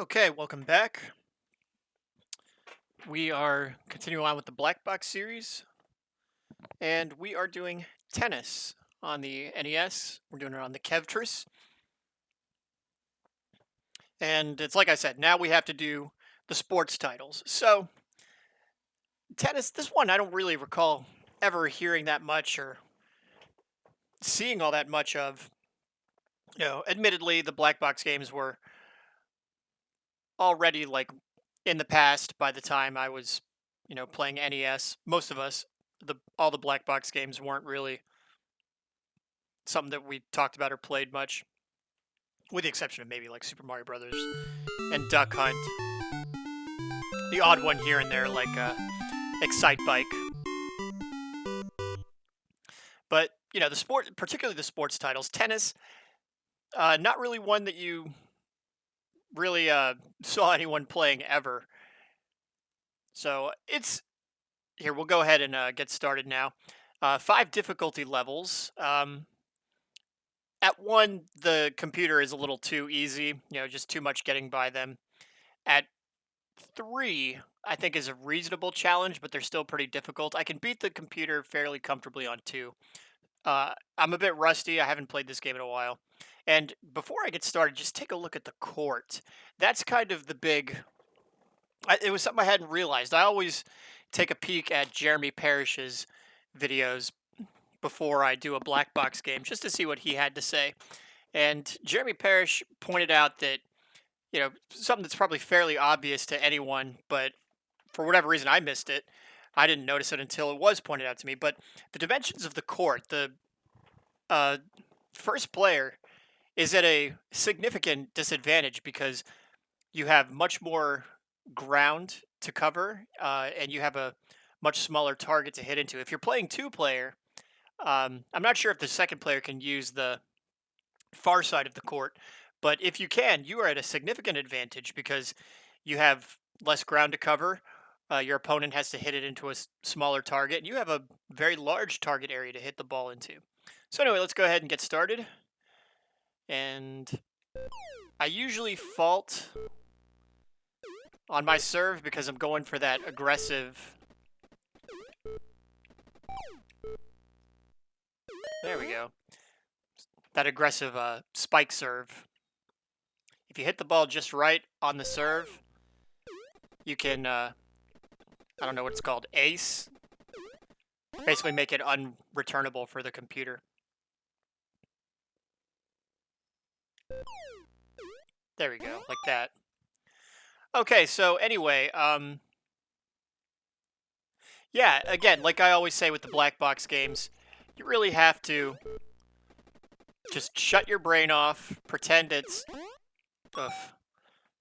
Okay, welcome back. We are continuing on with the Black Box series, and we are doing tennis on the NES. We're doing it on the Kevtris, and it's like I said, now we have to do the sports titles. So, tennis, this one I don't really recall ever hearing that much or seeing all that much of. Admittedly, the Black Box games were already like in the past by the time I was, playing NES. Most of us, the all the Black Box games weren't really something that we talked about or played much, with the exception of maybe like Super Mario Brothers and Duck Hunt. The odd one here and there, like Excite Bike. But the sport, particularly the sports titles, tennis, not really one that you really saw anyone playing ever. So it's here. We'll go ahead and get started now. Five difficulty levels. At one, the computer is a little too easy. Just too much getting by them. At three, I think is a reasonable challenge, but they're still pretty difficult. I can beat the computer fairly comfortably on two. I'm a bit rusty. I haven't played this game in a while. And before I get started, just take a look at the court. That's kind of the big. It was something I hadn't realized. I always take a peek at Jeremy Parrish's videos before I do a black box game, just to see what he had to say. And Jeremy Parrish pointed out that something that's probably fairly obvious to anyone, but for whatever reason I missed it. I didn't notice it until it was pointed out to me. But the dimensions of the court, the uh, first player is at a significant disadvantage because you have much more ground to cover, and you have a much smaller target to hit into. If you're playing two player, I'm not sure if the second player can use the far side of the court, but if you can, you are at a significant advantage because you have less ground to cover. Your opponent has to hit it into a smaller target, and you have a very large target area to hit the ball into. So anyway, let's go ahead and get started. And I usually fault on my serve because I'm going for that aggressive. There we go. That aggressive spike serve. If you hit the ball just right on the serve, you can, I don't know what it's called, ace. Basically make it unreturnable for the computer. There we go, like that. Okay, so anyway, yeah, again, like I always say with the black box games, you really have to just shut your brain off, ugh,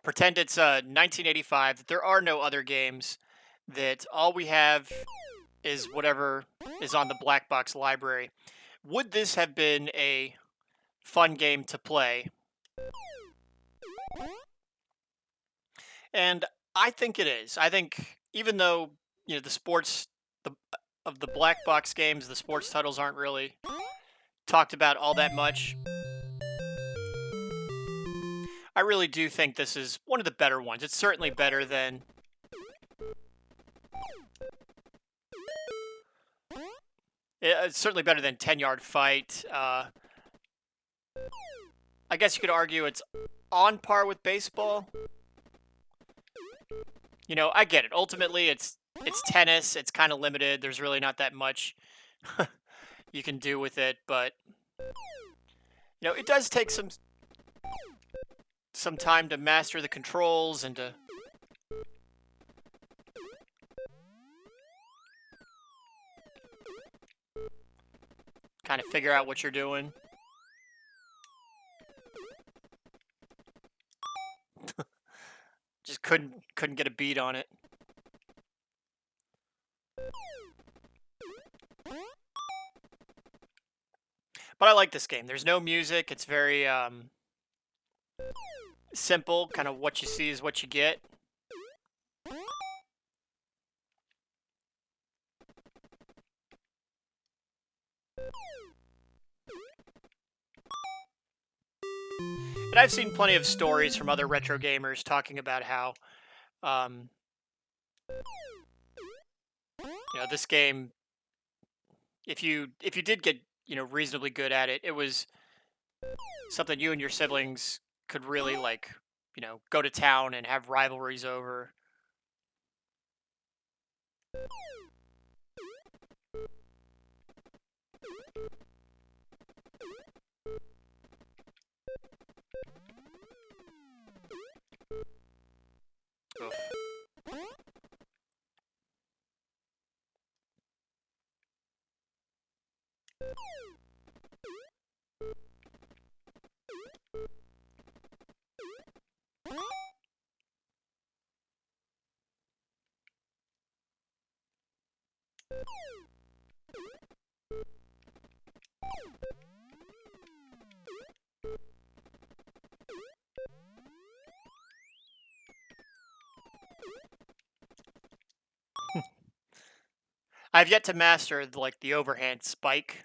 pretend it's 1985, that there are no other games, that all we have is whatever is on the black box library. Would this have been a fun game to play? And I think it is. I think even though the sports the of the black box games, the sports titles aren't really talked about all that much. I really do think this is one of the better ones. It's certainly better than it's certainly better than 10-yard fight. I guess you could argue it's on par with baseball. I get it. Ultimately, it's tennis. It's kind of limited. There's really not that much you can do with it, but it does take some time to master the controls and to kind of figure out what you're doing. Just couldn't get a beat on it. But I like this game. There's no music. It's very simple. Kind of what you see is what you get. And I've seen plenty of stories from other retro gamers talking about how, um, this game, if you did get reasonably good at it, it was something you and your siblings could really like, go to town and have rivalries over. Oof. I've yet to master like the overhand spike.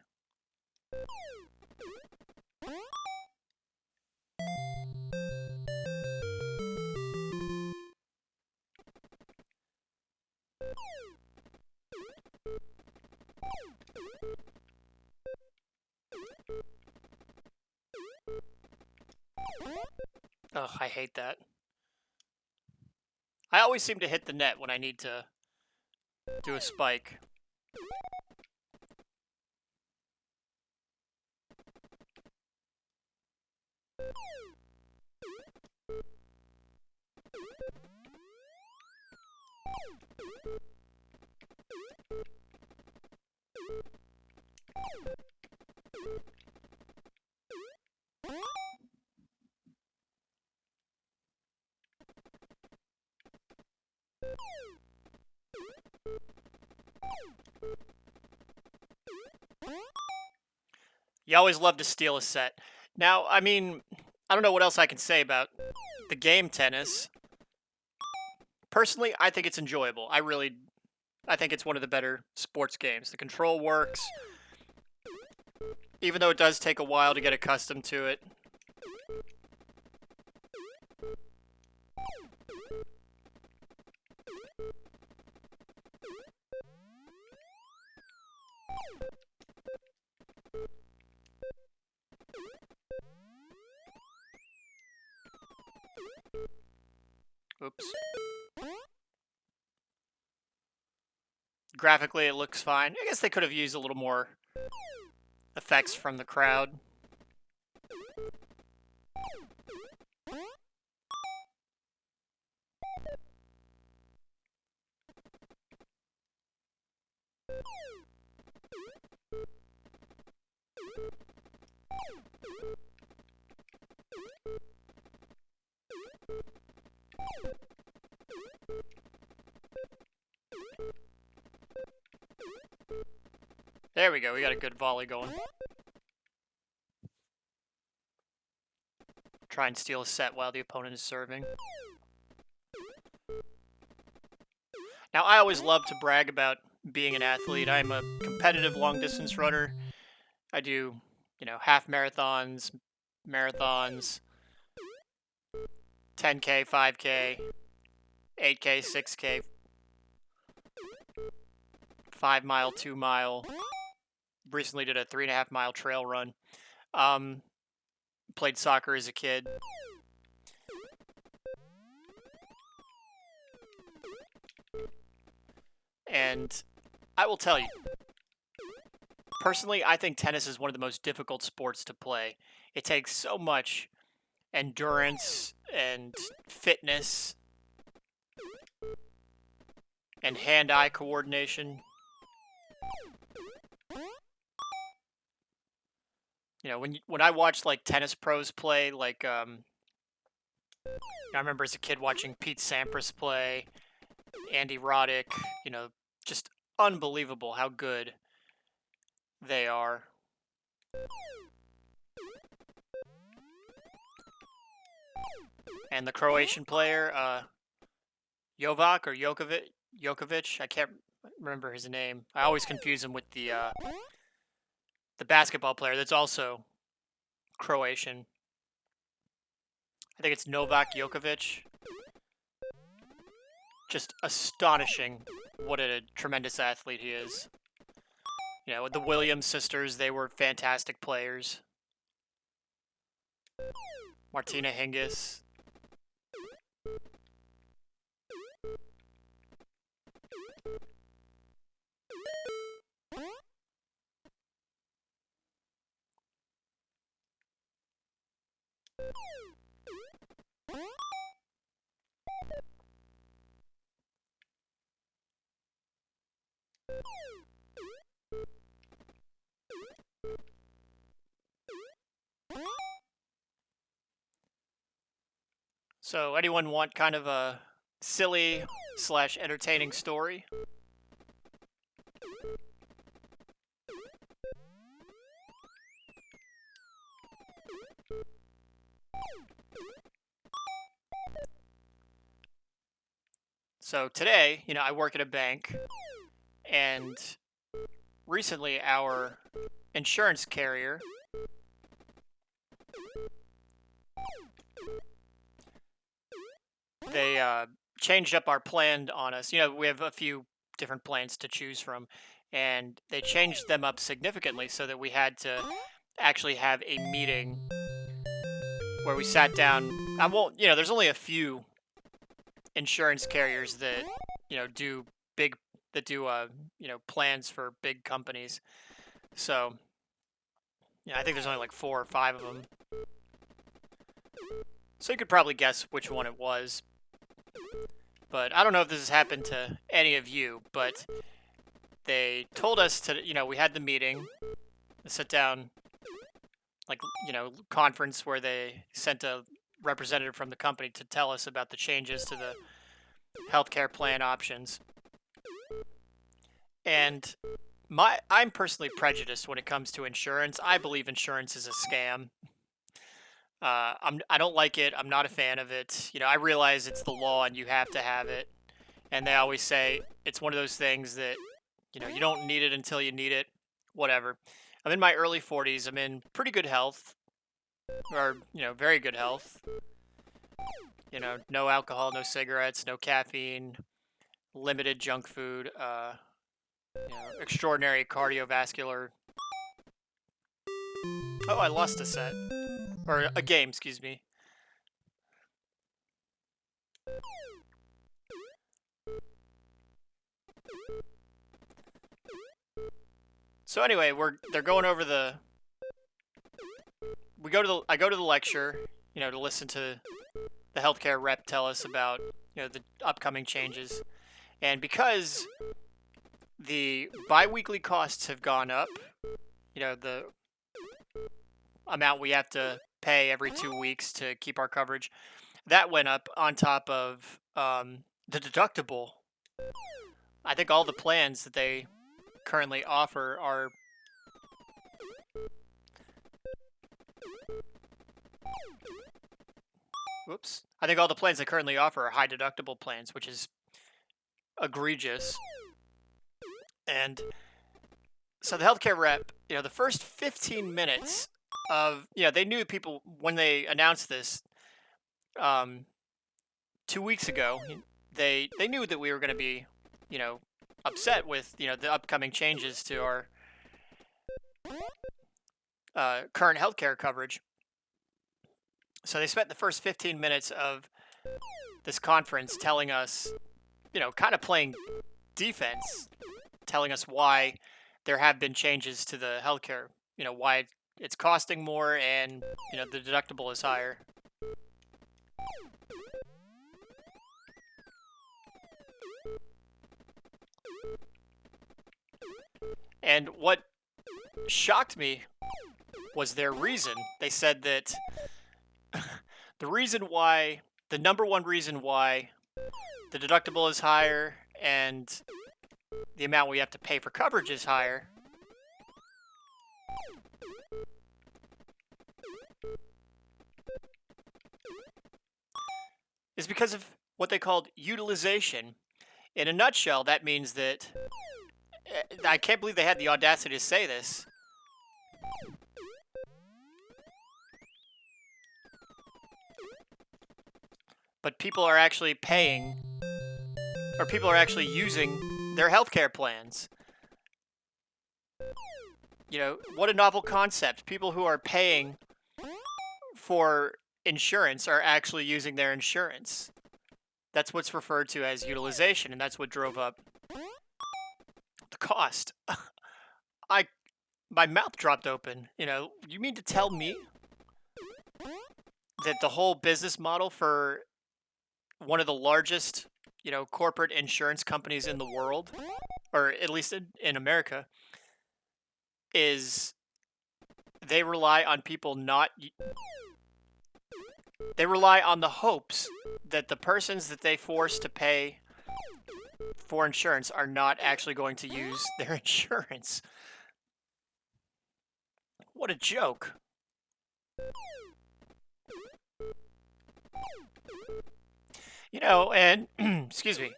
Ugh, I hate that. I always seem to hit the net when I need to do a spike. You always love to steal a set. Now, I mean, I don't know what else I can say about the game tennis. Personally, I think it's enjoyable. I think it's one of the better sports games. The control works, even though it does take a while to get accustomed to it. Oops. Graphically, it looks fine. I guess they could have used a little more effects from the crowd. There we go. We got a good volley going. Try and steal a set while the opponent is serving. Now, I always love to brag about being an athlete. I'm a competitive long-distance runner. I do, half marathons, 10K, 5K, 8K, 6K, 5 mile, 2 mile. Recently did a 3.5 mile trail run. Played soccer as a kid. And I will tell you, personally, I think tennis is one of the most difficult sports to play. It takes so much endurance and fitness and hand-eye coordination. When I watched like tennis pros play, like I remember as a kid watching Pete Sampras play, Andy Roddick, just unbelievable how good they are. And the Croatian player, Jovac or Jokovic, I can't remember his name. I always confuse him with the basketball player that's also Croatian. I think it's Novak Djokovic. Just astonishing what a tremendous athlete he is. You know, the Williams sisters, they were fantastic players. Martina Hingis. So, anyone want kind of a silly / entertaining story? So today, you know, I work at a bank, and recently our insurance carrier they changed up our plan on us. You know, we have a few different plans to choose from, and they changed them up significantly so that we had to actually have a meeting where we sat down. I won't, you know, there's only a few insurance carriers that, you know, do big, that do, you know, plans for big companies. So, yeah, I think there's only like 4 or 5 of them. So you could probably guess which one it was. But I don't know if this has happened to any of you, but they told us to, you know, we had the meeting, the sit down, like, you know, conference where they sent a representative from the company to tell us about the changes to the healthcare plan options. And I'm personally prejudiced when it comes to insurance. I believe insurance is a scam. I don't like it. I'm not a fan of it. You know, I realize it's the law and you have to have it. And they always say it's one of those things that, you know, you don't need it until you need it. Whatever. I'm in my early 40s. I'm in pretty good health, or, you know, very good health. You know, no alcohol, no cigarettes, no caffeine, limited junk food, you know, extraordinary cardiovascular. Oh, I lost a set. Or a game, excuse me. So anyway, they're going over the. I go to the lecture, you know, to listen to the healthcare rep tell us about, you know, the upcoming changes, and because the biweekly costs have gone up, you know, the amount we have to pay every 2 weeks to keep our coverage, that went up on top of the deductible. I think all the plans that they currently offer are whoops. I think all the plans they currently offer are high deductible plans, which is egregious. And so the healthcare rep, you know, the first 15 minutes of, you know, they knew people when they announced this 2 weeks ago. They knew that we were going to be, you know, upset with, you know, the upcoming changes to our current healthcare coverage. So they spent the first 15 minutes of this conference telling us, you know, kind of playing defense, telling us why there have been changes to the healthcare, you know, why it's costing more and, you know, the deductible is higher. And what shocked me was their reason. They said that the number one reason why the deductible is higher and the amount we have to pay for coverage is higher is because of what they called utilization. In a nutshell, that means that I can't believe they had the audacity to say this. but people are actually paying, or people are actually using their healthcare plans. You know, what a novel concept. People who are paying for insurance are actually using their insurance. That's what's referred to as utilization, and that's what drove up the cost. I My mouth dropped open. You know, you mean to tell me that the whole business model for one of the largest, you know, corporate insurance companies in the world, or at least in America, is they rely on people not they rely on the hopes that the persons that they force to pay for insurance are not actually going to use their insurance. What a joke. You know, and excuse me,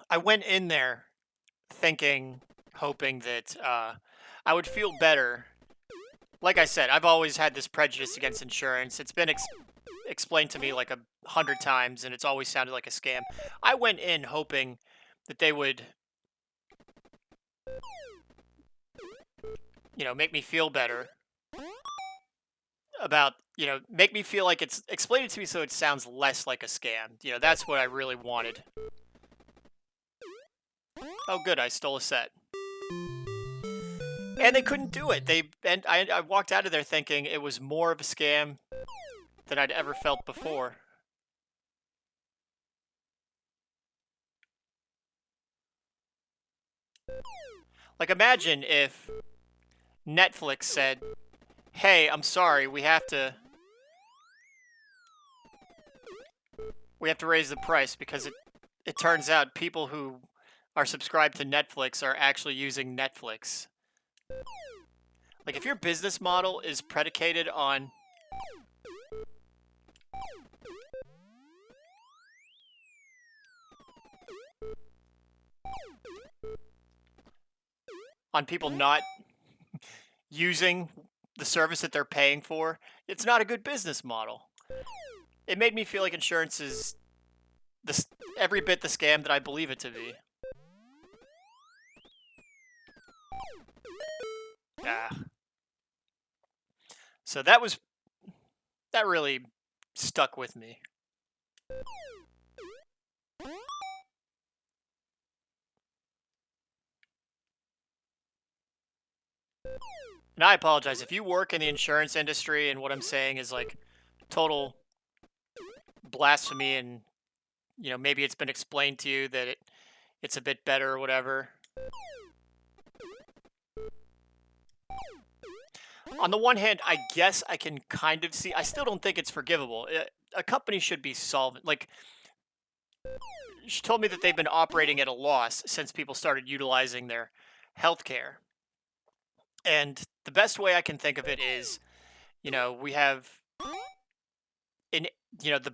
I went in there thinking, hoping that I would feel better. Like I said, I've always had this prejudice against insurance. It's been explained to me like 100 times, and it's always sounded like a scam. I went in hoping that they would, you know, make me feel better about, you know, make me feel like it's explain it to me so it sounds less like a scam. You know, that's what I really wanted. Oh, good, I stole a set. And they couldn't do it. I walked out of there thinking it was more of a scam than I'd ever felt before. Like, imagine if Netflix said, "Hey, I'm sorry, we have to raise the price because it turns out people who are subscribed to Netflix are actually using Netflix." Like, if your business model is predicated on people not using the service that they're paying for, it's not a good business model. It made me feel like insurance is every bit the scam that I believe it to be. Yeah. So that really stuck with me. And I apologize if you work in the insurance industry and what I'm saying is like total blasphemy, and you know, maybe it's been explained to you that it's a bit better or whatever. On the one hand, I guess I can kind of see. I still don't think it's forgivable. A company should be solvent. Like, she told me that they've been operating at a loss since people started utilizing their healthcare. And the best way I can think of it is, you know, we have in you know, the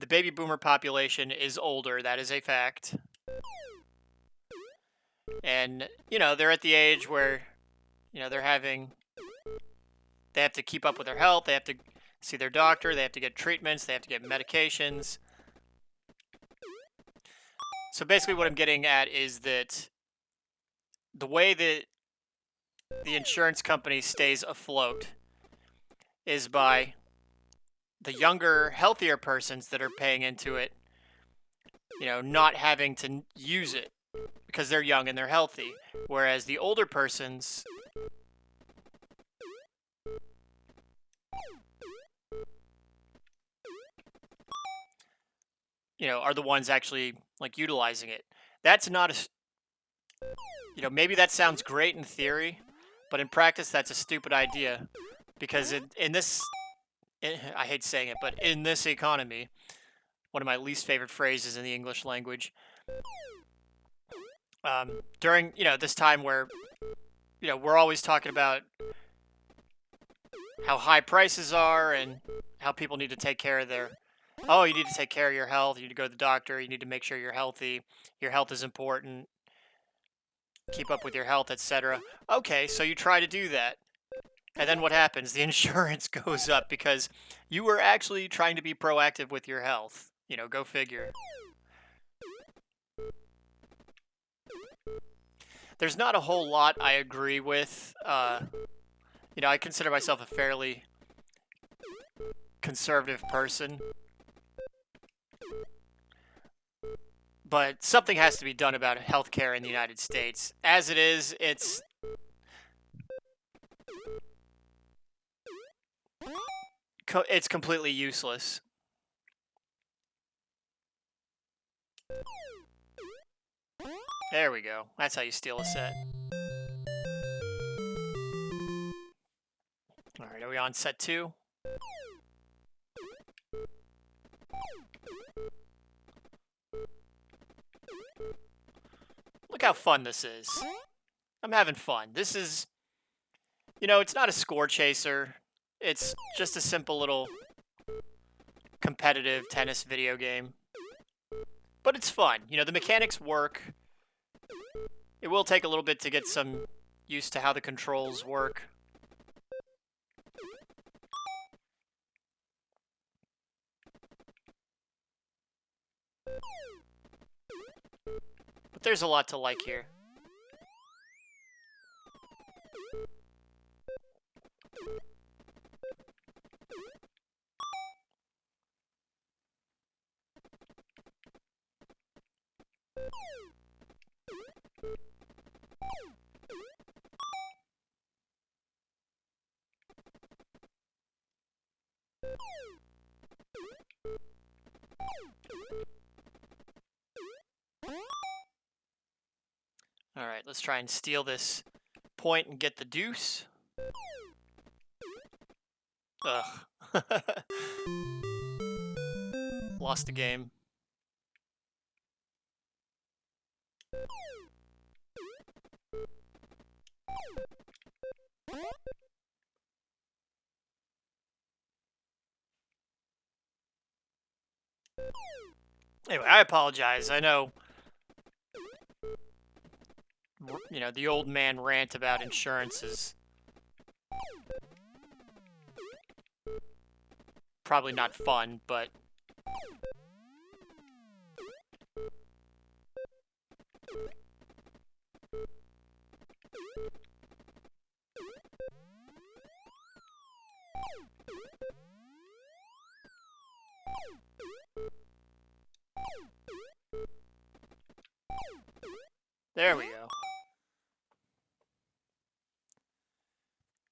baby boomer population is older. That is a fact. And, you know, they're at the age where, you know, they have to keep up with their health. They have to see their doctor. They have to get treatments. They have to get medications. So basically what I'm getting at is that the way that the insurance company stays afloat is by the younger, healthier persons that are paying into it, you know, not having to use it because they're young and they're healthy. Whereas the older persons, you know, are the ones actually like utilizing it. That's not a, you know, maybe that sounds great in theory, but in practice, that's a stupid idea because in this, I hate saying it, but in this economy, one of my least favorite phrases in the English language, during, you know, this time where, you know, we're always talking about how high prices are and how people need to take care of you need to take care of your health. You need to go to the doctor. You need to make sure you're healthy. Your health is important. Keep up with your health, etc. Okay, so you try to do that. And then what happens? The insurance goes up because you were actually trying to be proactive with your health. You know, go figure. There's not a whole lot I agree with. You know, I consider myself a fairly conservative person. But something has to be done about healthcare in the United States. As it is, it's completely useless. There we go. That's how you steal a set. All right, are we on set 2? Look how fun this is. I'm having fun. This is, you know, it's not a score chaser. It's just a simple little competitive tennis video game. But it's fun. You know, the mechanics work. It will take a little bit to get some used to how the controls work. But there's a lot to like here. All right, let's try and steal this point and get the deuce. Ugh. Lost the game. Anyway, I apologize. I know, you know, the old man rant about insurance is probably not fun, but there we go.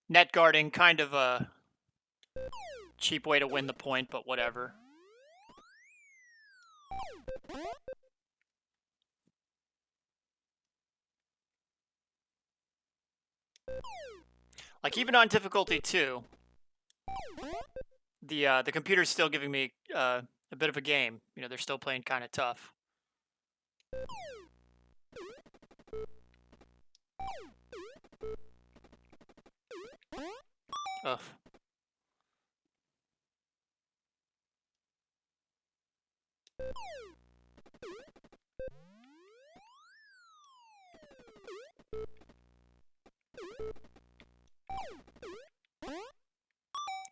Net guarding, kind of a cheap way to win the point, but whatever. Like, even on difficulty 2, the computer's still giving me a bit of a game. You know, they're still playing kind of tough. Ugh.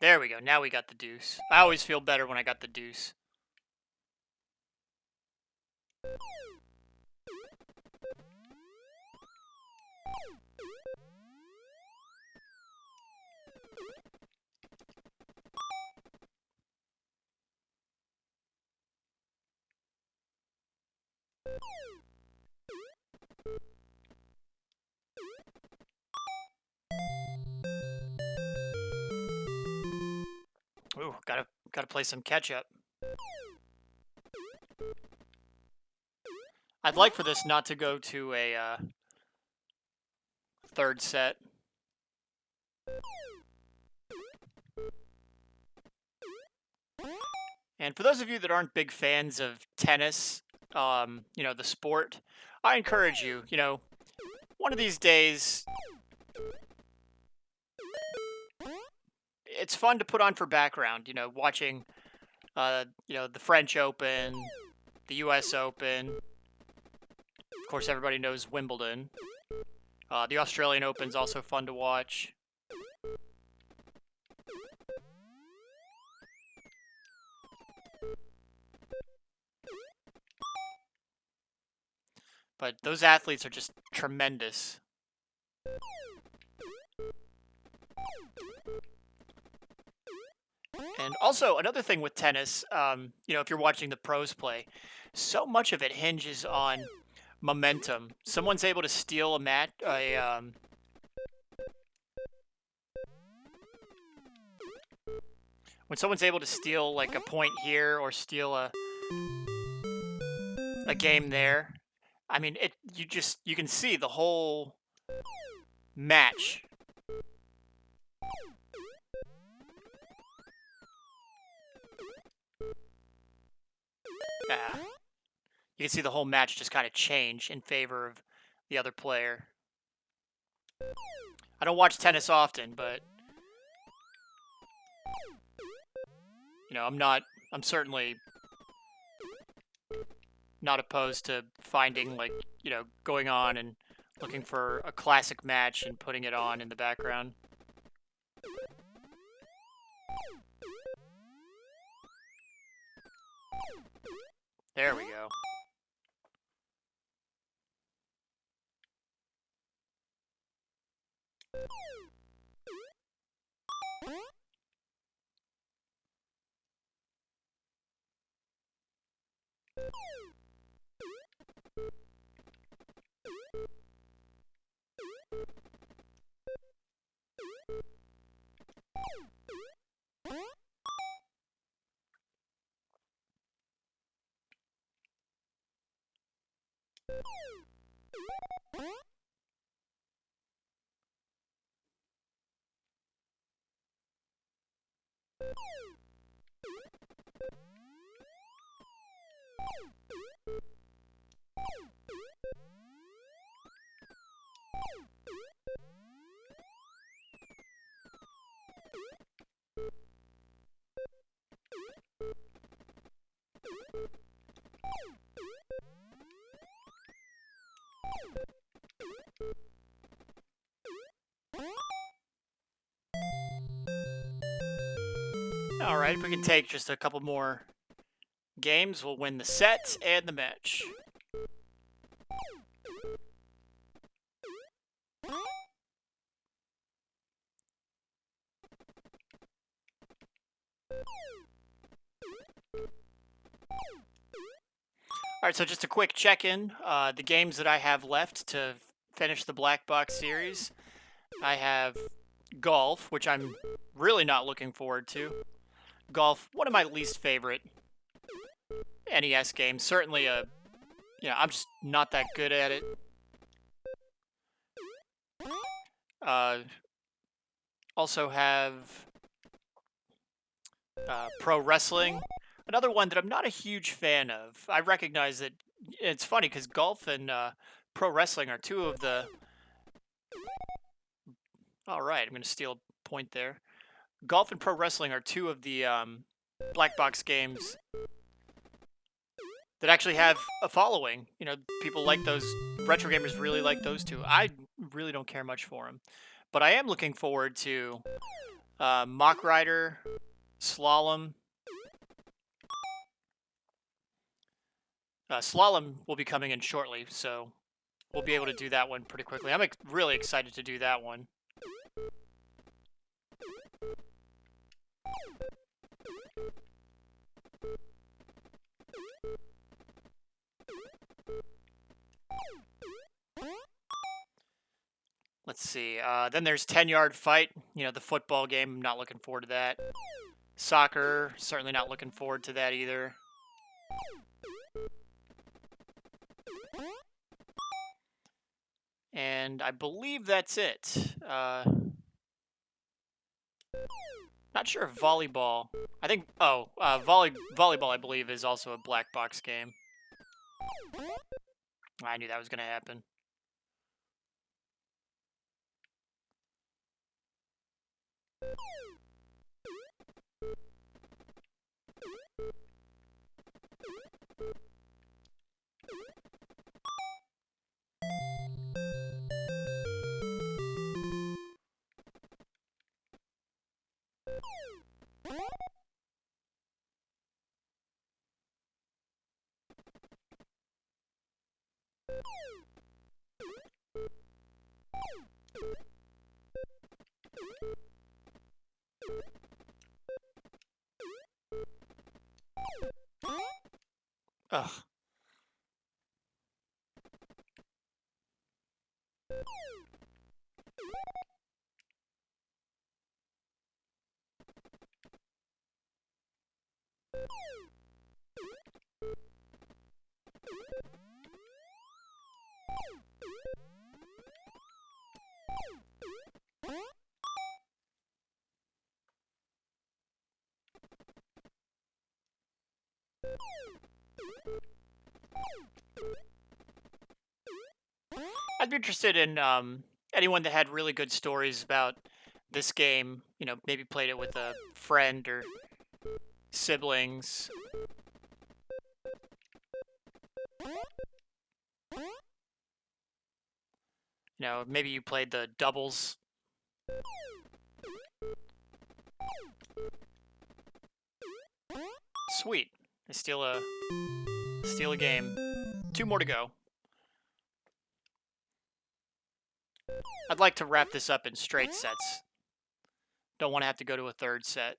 There we go. Now we got the deuce. I always feel better when I got the deuce. Ooh, gotta play some catch up. I'd like for this not to go to a third set. And for those of you that aren't big fans of tennis, you know, the sport, I encourage you, you know, one of these days, it's fun to put on for background, you know, watching, you know, the French Open, the US Open. Of course, everybody knows Wimbledon. The Australian Open's also fun to watch. But those athletes are just tremendous. And also, another thing with tennis, if you're watching the pros play, so much of it hinges on momentum. Someone's able to steal a match, when someone's able to steal like a point here or steal a game there. I mean, you can see the whole match. Yeah. You can see the whole match just kind of change in favor of the other player. I don't watch tennis often, but I'm certainly not opposed to finding going on and looking for a classic match and putting it on in the background. There we go. All right, if we can take just a couple more games, we'll win the set and the match. All right, so just a quick check-in. The games that I have left to finish the Black Box series, I have golf, which I'm really not looking forward to. Golf, one of my least favorite NES games. Certainly I'm just not that good at it. Also have pro wrestling. Another one that I'm not a huge fan of. I recognize that it's funny because golf and pro wrestling are two of the... All right, I'm going to steal a point there. Golf and pro wrestling are two of the black box games that actually have a following. People like those. Retro gamers really like those two. I really don't care much for them. But I am looking forward to Mock Rider, Slalom. Slalom will be coming in shortly, so we'll be able to do that one pretty quickly. I'm really excited to do that one. Let's see. Then there's 10-Yard Fight, the football game. I'm not looking forward to that. Soccer, certainly not looking forward to that either. And I believe that's it. Not sure if volleyball. I think, volleyball, I believe, is also a black box game. I knew that was going to happen. Ugh. I'd be interested in anyone that had really good stories about this game. You know, maybe played it with a friend or siblings. You know, maybe you played the doubles. Sweet. I steal a game. 2 more to go. I'd like to wrap this up in straight sets. Don't want to have to go to a third set.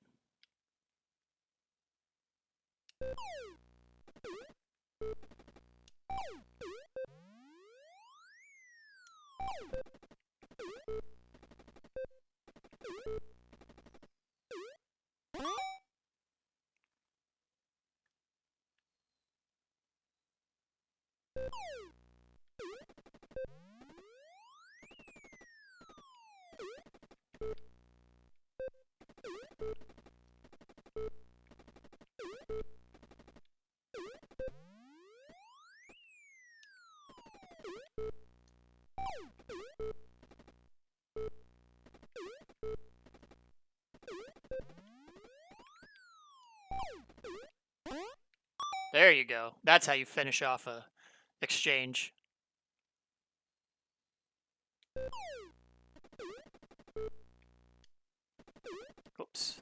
There you go. That's how you finish off a exchange. Oops.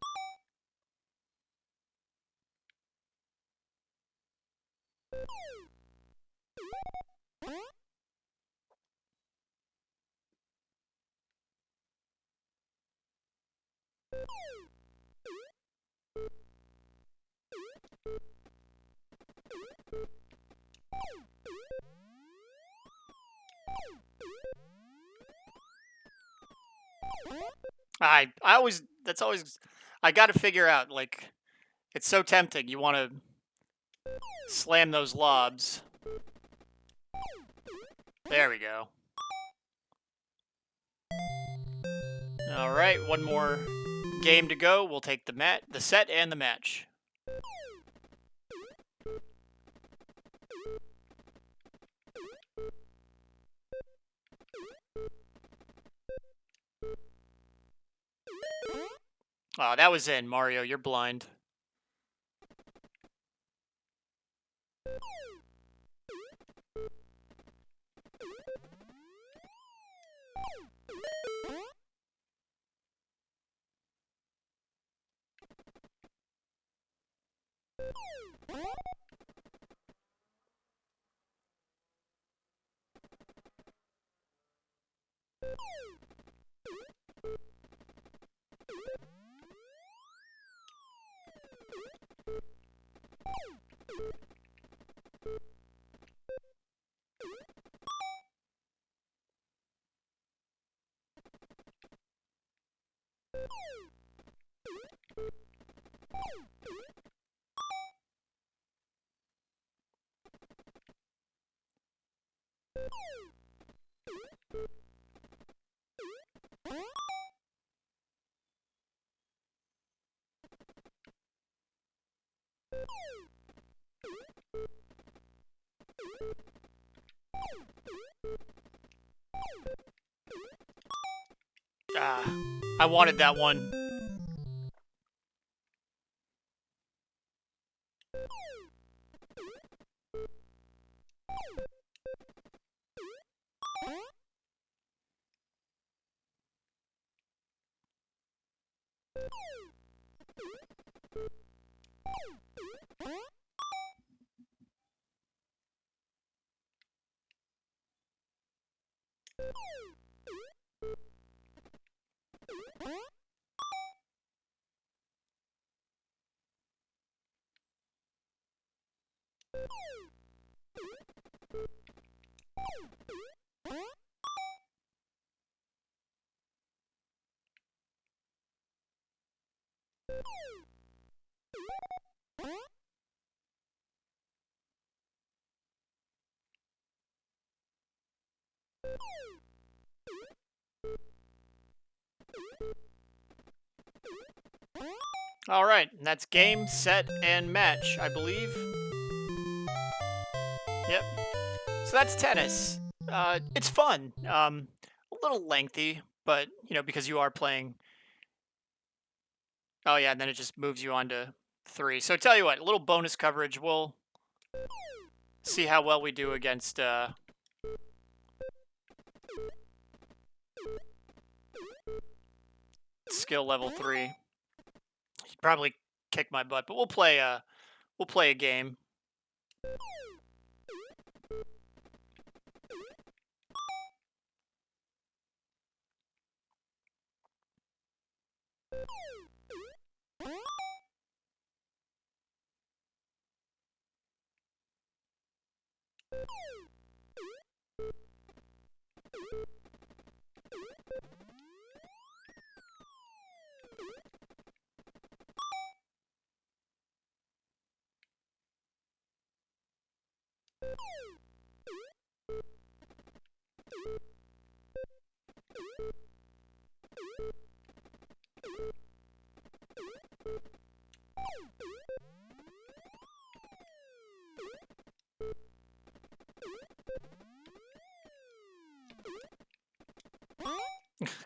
I always that's always I got to figure out, like, it's so tempting. You want to slam those lobs. There we go. All right, one more game to go. We'll take the set and the match. Oh, that was in Mario. You're blind. Ah, I wanted that one. All right, and that's game, set, and match, I believe. Yep. So that's tennis. It's fun. A little lengthy, but because you are playing. Oh yeah, and then it just moves you on to three. So tell you what, a little bonus coverage. We'll see how well we do against skill level 3. He'd probably kick my butt, but we'll play a game.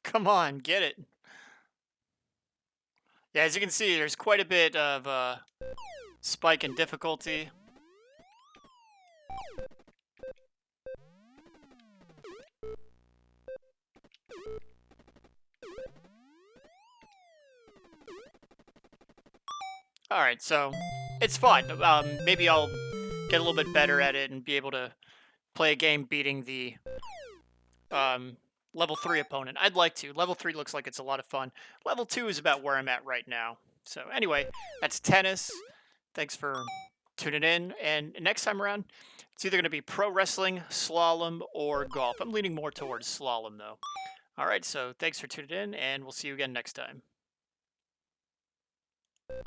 Come on, get it. Yeah, as you can see, there's quite a bit of spike in difficulty. All right, so it's fun. Maybe I'll get a little bit better at it and be able to play a game beating the level 3 opponent. I'd like to. Level 3 looks like it's a lot of fun. Level 2 is about where I'm at right now. So anyway, that's tennis. Thanks for tuning in. And next time around, it's either going to be pro wrestling, slalom, or golf. I'm leaning more towards slalom, though. All right, so thanks for tuning in, and we'll see you again next time.